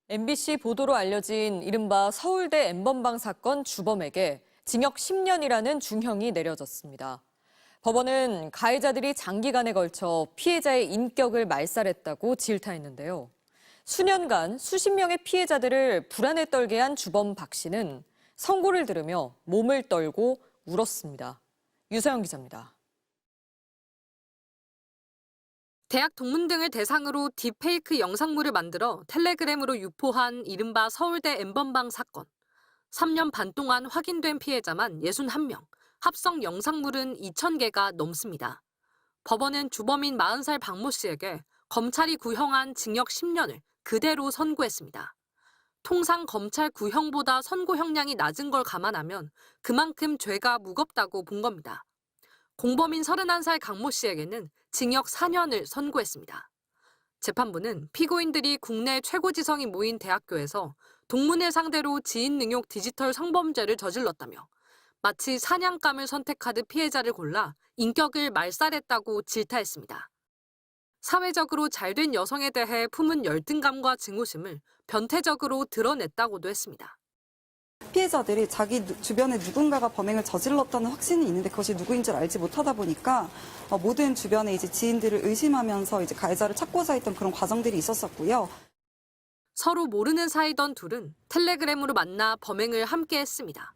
MBC 보도로 알려진 이른바 서울대 N번방 사건 주범에게 징역 10년이라는 중형이 내려졌습니다. 법원은 가해자들이 장기간에 걸쳐 피해자의 인격을 말살했다고 질타했는데요. 수년간 수십 명의 피해자들을 불안에 떨게 한 주범 박 씨는 선고를 들으며 몸을 떨고 울었습니다. 유서영 기자입니다. 대학 동문 등을 대상으로 딥페이크 영상물을 만들어 텔레그램으로 유포한 이른바 서울대 N번방 사건. 3년 반 동안 확인된 피해자만 61명, 합성 영상물은 2,000개가 넘습니다. 법원은 주범인 40살 박모 씨에게 검찰이 구형한 징역 10년을 그대로 선고했습니다. 통상 검찰 구형보다 선고 형량이 낮은 걸 감안하면 그만큼 죄가 무겁다고 본 겁니다. 공범인 31살 강모 씨에게는 징역 4년을 선고했습니다. 재판부는 피고인들이 국내 최고지성이 모인 대학교에서 동문을 상대로 지인능욕 디지털 성범죄를 저질렀다며 마치 사냥감을 선택하듯 피해자를 골라 인격을 말살했다고 질타했습니다. 사회적으로 잘된 여성에 대해 품은 열등감과 증오심을 변태적으로 드러냈다고도 했습니다. 피해자들이 자기 주변에 누군가가 범행을 저질렀다는 확신이 있는데 그것이 누구인 줄 알지 못하다 보니까 모든 주변의 이제 지인들을 의심하면서 이제 가해자를 찾고자 했던 그런 과정들이 있었었고요. 서로 모르는 사이던 둘은 텔레그램으로 만나 범행을 함께 했습니다.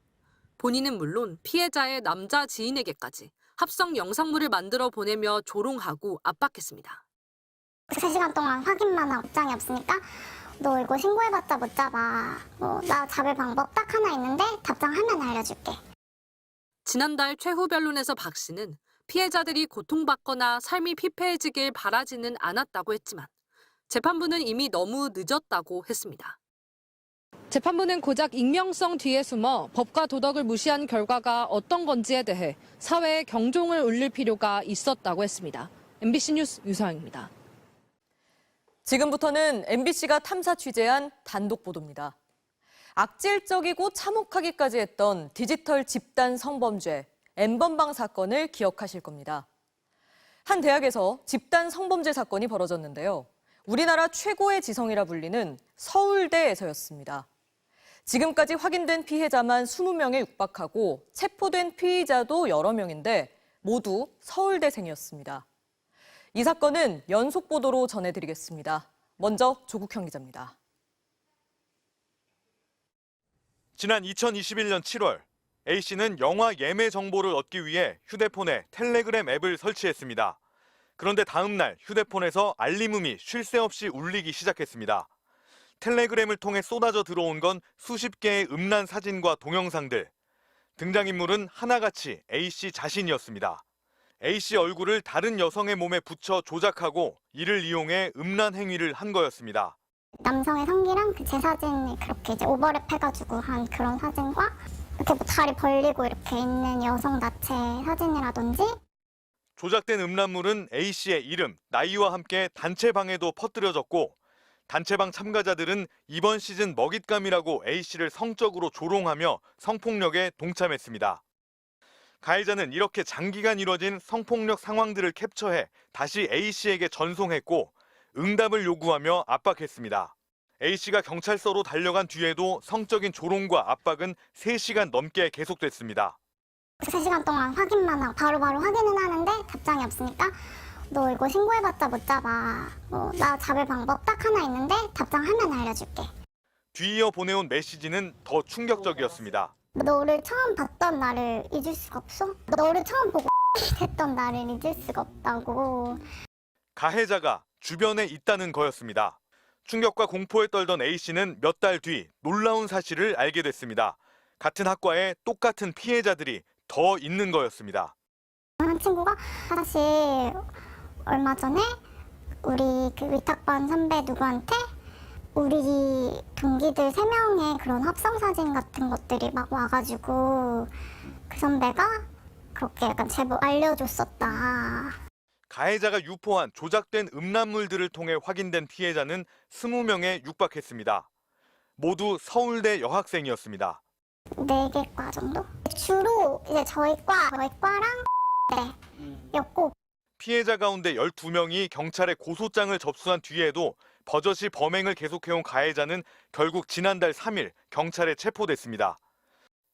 본인은 물론 피해자의 남자 지인에게까지 합성 영상물을 만들어 보내며 조롱하고 압박했습니다. 3시간 동안 확인만 하고 답장이 없으니까 너 이거 신고해봤자 못 잡아. 나 잡을 방법 딱 하나 있는데 답장하면 알려줄게. 지난달 최후 변론에서 박 씨는 피해자들이 고통받거나 삶이 피폐해지길 바라지는 않았다고 했지만 재판부는 이미 너무 늦었다고 했습니다. 재판부는 고작 익명성 뒤에 숨어 법과 도덕을 무시한 결과가 어떤 건지에 대해 사회에 경종을 울릴 필요가 있었다고 했습니다. MBC 뉴스 유서영입니다. 지금부터는 MBC가 탐사 취재한 단독 보도입니다. 악질적이고 참혹하기까지 했던 디지털 집단 성범죄 N번방 사건을 기억하실 겁니다. 한 대학에서 집단 성범죄 사건이 벌어졌는데요. 우리나라 최고의 지성이라 불리는 서울대에서였습니다. 지금까지 확인된 피해자만 20명에 육박하고 체포된 피의자도 여러 명인데 모두 서울대생이었습니다. 이 사건은 연속 보도로 전해드리겠습니다. 먼저 조국형 기자입니다. 지난 2021년 7월, A씨는 영화 예매 정보를 얻기 위해 휴대폰에 텔레그램 앱을 설치했습니다. 그런데 다음 날 휴대폰에서 알림음이 쉴 새 없이 울리기 시작했습니다. 텔레그램을 통해 쏟아져 들어온 건 수십 개의 음란 사진과 동영상들. 등장인물은 하나같이 A씨 자신이었습니다. A씨 얼굴을 다른 여성의 몸에 붙여 조작하고 이를 이용해 음란 행위를 한 거였습니다. 남성의 성기랑 제 사진을 그렇게 이제 오버랩 해가지고 한 그런 사진과 이렇게 뭐 다리 벌리고 이렇게 있는 여성 나체 사진이라든지. 조작된 음란물은 A씨의 이름, 나이와 함께 단체방에도 퍼뜨려졌고 단체방 참가자들은 이번 시즌 먹잇감이라고 A씨를 성적으로 조롱하며 성폭력에 동참했습니다. 가해자는 이렇게 장기간 이뤄진 성폭력 상황들을 캡처해 다시 A씨에게 전송했고 응답을 요구하며 압박했습니다. A씨가 경찰서로 달려간 뒤에도 성적인 조롱과 압박은 3시간 넘게 계속됐습니다. 3시간 동안 확인만 하고 바로바로 확인은 하는데 답장이 없으니까 너 이거 신고해봤자 못 잡아. 나 잡을 방법 딱 하나 있는데 답장하면 알려줄게. 뒤이어 보내온 메시지는 더 충격적이었습니다. 너를 처음 봤던 나를 잊을 수가 없어? 너를 처음 보고 했던 나를 잊을 수가 없다고. 가해자가 주변에 있다는 거였습니다. 충격과 공포에 떨던 A씨는 몇 달 뒤 놀라운 사실을 알게 됐습니다. 같은 학과에 똑같은 피해자들이 더 있는 거였습니다. 한 친구가 사실 얼마 전에 우리 그 위탁반 선배 누구한테 우리 동기들 3명의 그런 합성사진 같은 것들이 막 와가지고 그 선배가 그렇게 약간 제보 알려줬었다. 가해자가 유포한 조작된 음란물들을 통해 확인된 피해자는 20명에 육박했습니다. 모두 서울대 여학생이었습니다. 4개 과 정도? 주로 이제 저희 과랑 였고 피해자 가운데 12명이 경찰에 고소장을 접수한 뒤에도 버젓이 범행을 계속해온 가해자는 결국 지난달 3일 경찰에 체포됐습니다.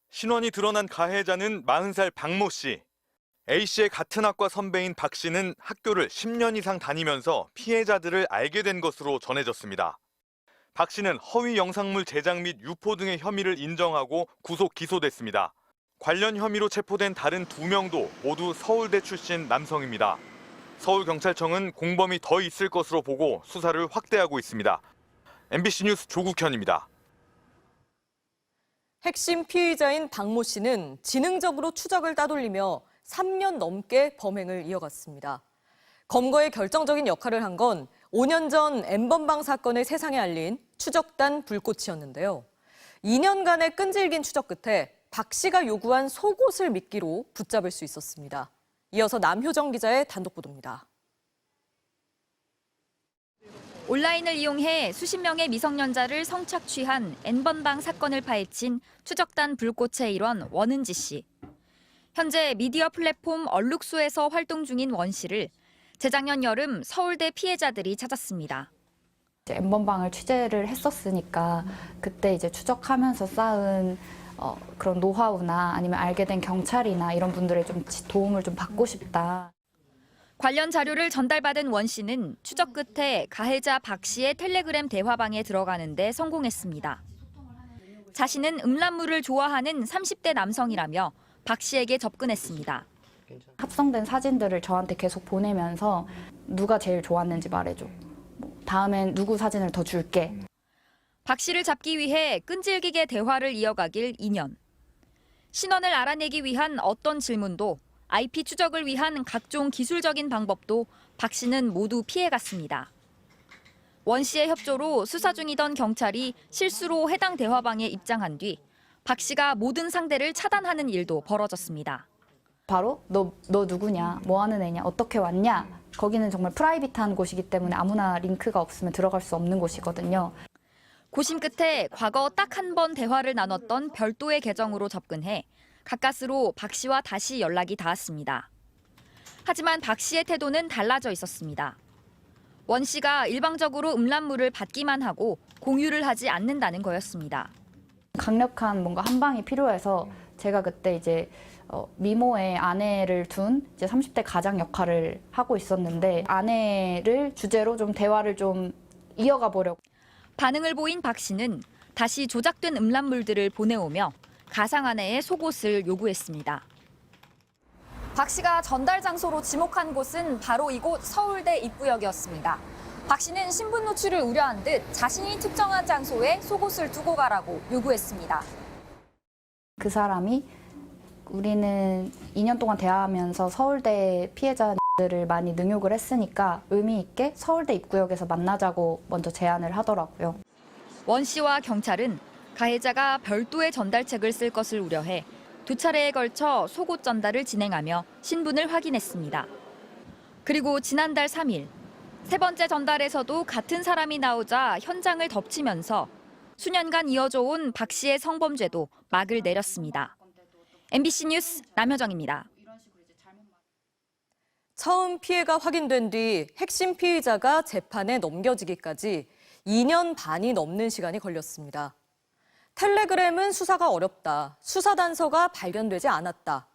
신원이 드러난 가해자는 40살 박모 씨. A씨의 같은 학과 선배인 박 씨는 학교를 10년 이상 다니면서 피해자들을 알게 된 것으로 전해졌습니다. 박 씨는 허위 영상물 제작 및 유포 등의 혐의를 인정하고 구속 기소됐습니다. 관련 혐의로 체포된 다른 2명도 모두 서울대 출신 남성입니다. 서울경찰청은 공범이 더 있을 것으로 보고 수사를 확대하고 있습니다. MBC 뉴스 조국현입니다. 핵심 피의자인 박모 씨는 지능적으로 추적을 따돌리며 3년 넘게 범행을 이어갔습니다. 검거에 결정적인 역할을 한 건 5년 전 N번방 사건을 세상에 알린 추적단 불꽃이었는데요. 2년간의 끈질긴 추적 끝에 박 씨가 요구한 속옷을 미끼로 붙잡을 수 있었습니다. 이어서 남효정 기자의 단독 보도입니다. 온라인을 이용해 수십 명의 미성년자를 성착취한 N번방 사건을 파헤친 추적단 불꽃의 일원 원은지 씨. 현재 미디어 플랫폼 얼룩소에서 활동 중인 원 씨를 재작년 여름 서울대 피해자들이 찾았습니다. N번방을 취재를 했었으니까 그때 이제 추적하면서 쌓은 그런 노하우나 아니면 알게 된 경찰이나 이런 분들의 좀 도움을 좀 받고 싶다. 관련 자료를 전달받은 원 씨는 추적 끝에 가해자 박 씨의 텔레그램 대화방에 들어가는 데 성공했습니다. 자신은 음란물을 좋아하는 30대 남성이라며 박 씨에게 접근했습니다. 합성된 사진들을 저한테 계속 보내면서 누가 제일 좋았는지 말해줘. 다음엔 누구 사진을 더 줄게. 박 씨를 잡기 위해 끈질기게 대화를 이어가길 2년. 신원을 알아내기 위한 어떤 질문도 IP 추적을 위한 각종 기술적인 방법도 박 씨는 모두 피해갔습니다. 원 씨의 협조로 수사 중이던 경찰이 실수로 해당 대화방에 입장한 뒤 박 씨가 모든 상대를 차단하는 일도 벌어졌습니다. 바로 너 누구냐, 뭐 하는 애냐, 어떻게 왔냐. 거기는 정말 프라이빗한 곳이기 때문에 아무나 링크가 없으면 들어갈 수 없는 곳이거든요. 고심 끝에 과거 딱 한 번 대화를 나눴던 별도의 계정으로 접근해 가까스로 박 씨와 다시 연락이 닿았습니다. 하지만 박 씨의 태도는 달라져 있었습니다. 원 씨가 일방적으로 음란물을 받기만 하고 공유를 하지 않는다는 거였습니다. 강력한 뭔가 한 방이 필요해서 제가 그때 이제 미모의 아내를 둔 이제 30대 가장 역할을 하고 있었는데 아내를 주제로 좀 대화를 좀 이어가 보려고. 반응을 보인 박 씨는 다시 조작된 음란물들을 보내오며 가상 아내의 속옷을 요구했습니다. 박 씨가 전달 장소로 지목한 곳은 바로 이곳 서울대 입구역이었습니다. 박 씨는 신분 노출을 우려한 듯 자신이 특정한 장소에 속옷을 두고 가라고 요구했습니다. 그 사람이 우리는 2년 동안 대화하면서 서울대 피해자들을 많이 능욕을 했으니까 의미 있게 서울대 입구역에서 만나자고 먼저 제안을 하더라고요. 원 씨와 경찰은 가해자가 별도의 전달책을 쓸 것을 우려해 2차례에 걸쳐 속옷 전달을 진행하며 신분을 확인했습니다. 그리고 지난달 3일 3번째 전달에서도 같은 사람이 나오자 현장을 덮치면서 수년간 이어져 온 박 씨의 성범죄도 막을 내렸습니다. MBC 뉴스 남효정입니다. 처음 피해가 확인된 뒤 핵심 피의자가 재판에 넘겨지기까지 2년 반이 넘는 시간이 걸렸습니다. 텔레그램은 수사가 어렵다, 수사 단서가 발견되지 않았다.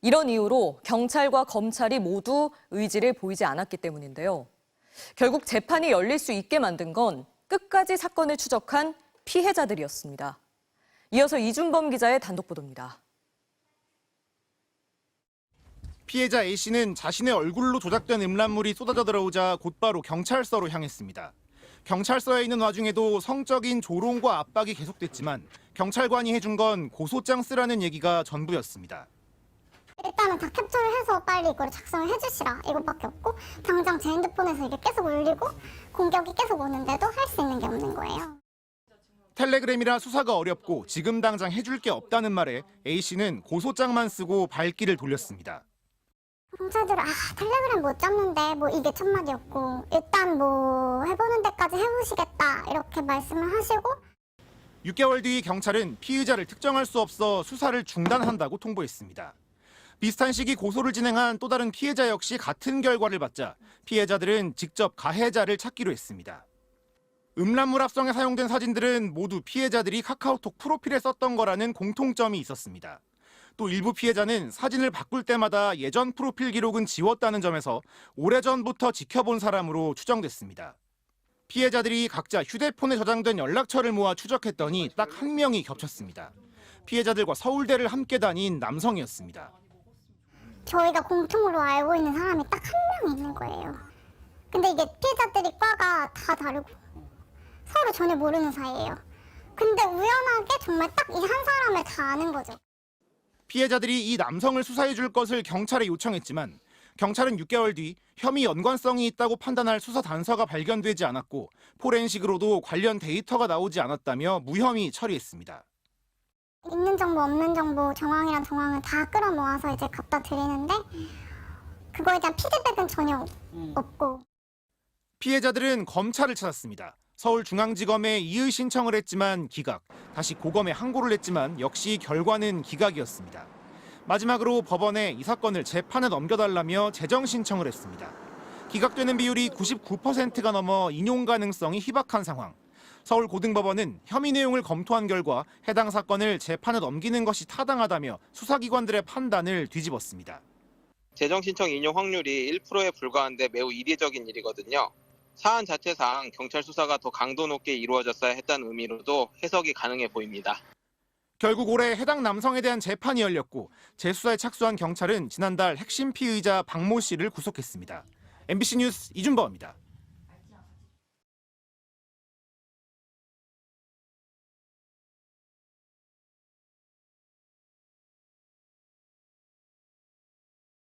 이런 이유로 경찰과 검찰이 모두 의지를 보이지 않았기 때문인데요. 결국 재판이 열릴 수 있게 만든 건 끝까지 사건을 추적한 피해자들이었습니다. 이어서 이준범 기자의 단독 보도입니다. 피해자 A씨는 자신의 얼굴로 조작된 음란물이 쏟아져 들어오자 곧바로 경찰서로 향했습니다. 경찰서에 있는 와중에도 성적인 조롱과 압박이 계속됐지만 경찰관이 해준 건 고소장 쓰라는 얘기가 전부였습니다. 일단은 다 캡처를 해서 빨리 이걸 작성을 해주시라 이것밖에 없고 당장 제 핸드폰에서 이게 계속 울리고 공격이 계속 오는데도 할 수 있는 게 없는 거예요. 텔레그램이라 수사가 어렵고 지금 당장 해줄 게 없다는 말에 A씨는 고소장만 쓰고 발길을 돌렸습니다. 경찰들은 텔레그램 못 잡는데 뭐 이게 첫마디였고 일단 뭐 해보는 데까지 해보시겠다 이렇게 말씀을 하시고 6개월 뒤 경찰은 피의자를 특정할 수 없어 수사를 중단한다고 통보했습니다. 비슷한 시기 고소를 진행한 또 다른 피해자 역시 같은 결과를 받자 피해자들은 직접 가해자를 찾기로 했습니다. 음란물 합성에 사용된 사진들은 모두 피해자들이 카카오톡 프로필에 썼던 거라는 공통점이 있었습니다. 또 일부 피해자는 사진을 바꿀 때마다 예전 프로필 기록은 지웠다는 점에서 오래전부터 지켜본 사람으로 추정됐습니다. 피해자들이 각자 휴대폰에 저장된 연락처를 모아 추적했더니 딱 한 명이 겹쳤습니다. 피해자들과 서울대를 함께 다닌 남성이었습니다. 저희가 공통으로 알고 있는 사람이 딱 한 명 있는 거예요. 근데 이게 피해자들이 과가 다 다르고 서로 전혀 모르는 사이예요. 근데 우연하게 정말 딱 이 한 사람을 다 아는 거죠. 피해자들이 이 남성을 수사해 줄 것을 경찰에 요청했지만 경찰은 6개월 뒤 혐의 연관성이 있다고 판단할 수사 단서가 발견되지 않았고 포렌식으로도 관련 데이터가 나오지 않았다며 무혐의 처리했습니다. 있는 정보 없는 정보 정황이랑 정황을 다 끌어모아서 이제 갖다 드리는데 그거에 대한 피드백은 전혀 없고. 피해자들은 검찰을 찾았습니다. 서울중앙지검에 이의 신청을 했지만 기각, 다시 고검에 항고를 냈지만 역시 결과는 기각이었습니다. 마지막으로 법원에 이 사건을 재판에 넘겨달라며 재정 신청을 했습니다. 기각되는 비율이 99%가 넘어 인용 가능성이 희박한 상황. 서울고등법원은 혐의 내용을 검토한 결과 해당 사건을 재판에 넘기는 것이 타당하다며 수사기관들의 판단을 뒤집었습니다. 재정 신청 인용 확률이 1%에 불과한데 매우 이례적인 일이거든요. 사안 자체상 경찰 수사가 더 강도 높게 이루어졌어야 했다는 의미로도 해석이 가능해 보입니다. 결국 올해 해당 남성에 대한 재판이 열렸고 재수사에 착수한 경찰은 지난달 핵심 피의자 박모 씨를 구속했습니다. MBC 뉴스 이준범입니다.